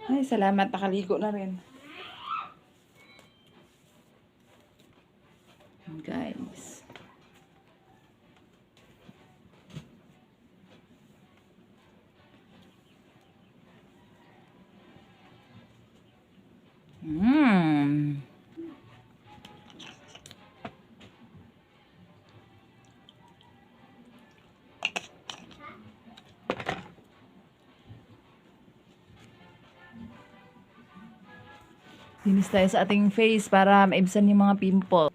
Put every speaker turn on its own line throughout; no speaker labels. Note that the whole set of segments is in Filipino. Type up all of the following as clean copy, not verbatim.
Ay, salamat. Nakaligo na rin. Guys. Linis tayo sa ating face para maibsan yung mga pimple.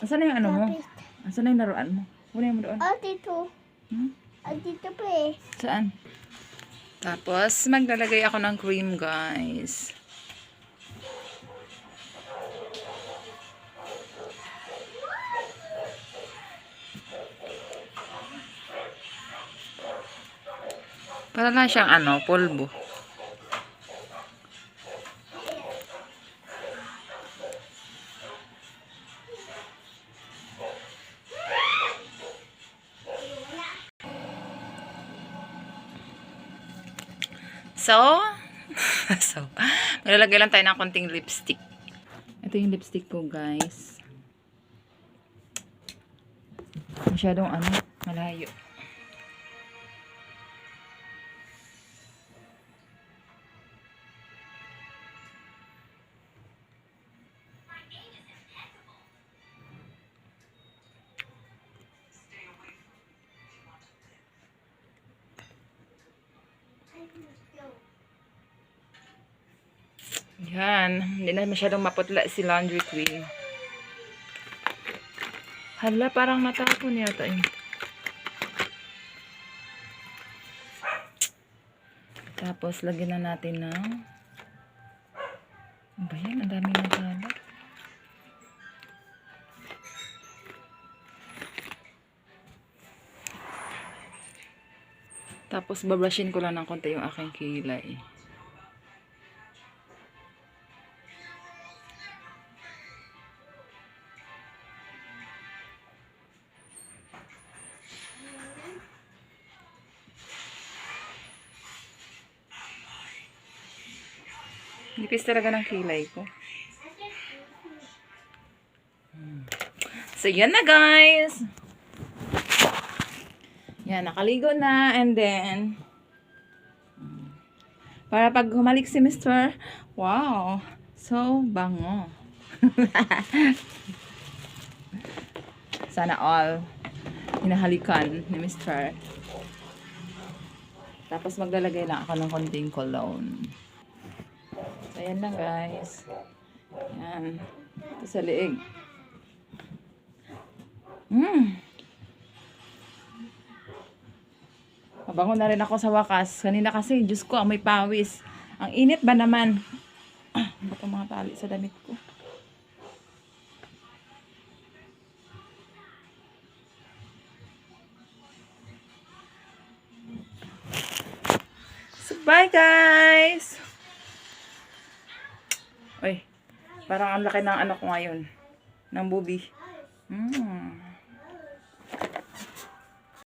Asan na yung ano mo? Asan na yung laruan mo? Muna mo doon.
Oh, dito. Dito pa eh.
Saan? Tapos, maglalagay ako ng cream, guys. Para lang siyang ano, polvo. So, maglalagay lang tayo ng konting lipstick. Ito yung lipstick ko, guys. Masyadong ano, malayo. Yan. Hindi na masyadong maputla si laundry queen. Hala, parang matapon yata yun. Tapos, lagyan na natin ng... Ano ba yan? Ang dami ng kalat. Tapos, babrushin ko lang ng konti yung aking kilay. Nipis talaga ng kilay ko. So, yan na, guys. Yan, nakaligo na. And then, para pag humalik si Mr. Wow, so bango. Sana all hinahalikan ni Mr. Tapos maglalagay lang ako ng konting cologne. So, ayan na, guys. Yan. Ito sa liig. Mabango na rin ako sa wakas. Kanina kasi, Diyos ko, may pawis. Ang init ba naman? Ano ba itong mga tali sa damit ko? So, bye, guys! Uy, parang ang laki ng ano ko ngayon. Ng boobie.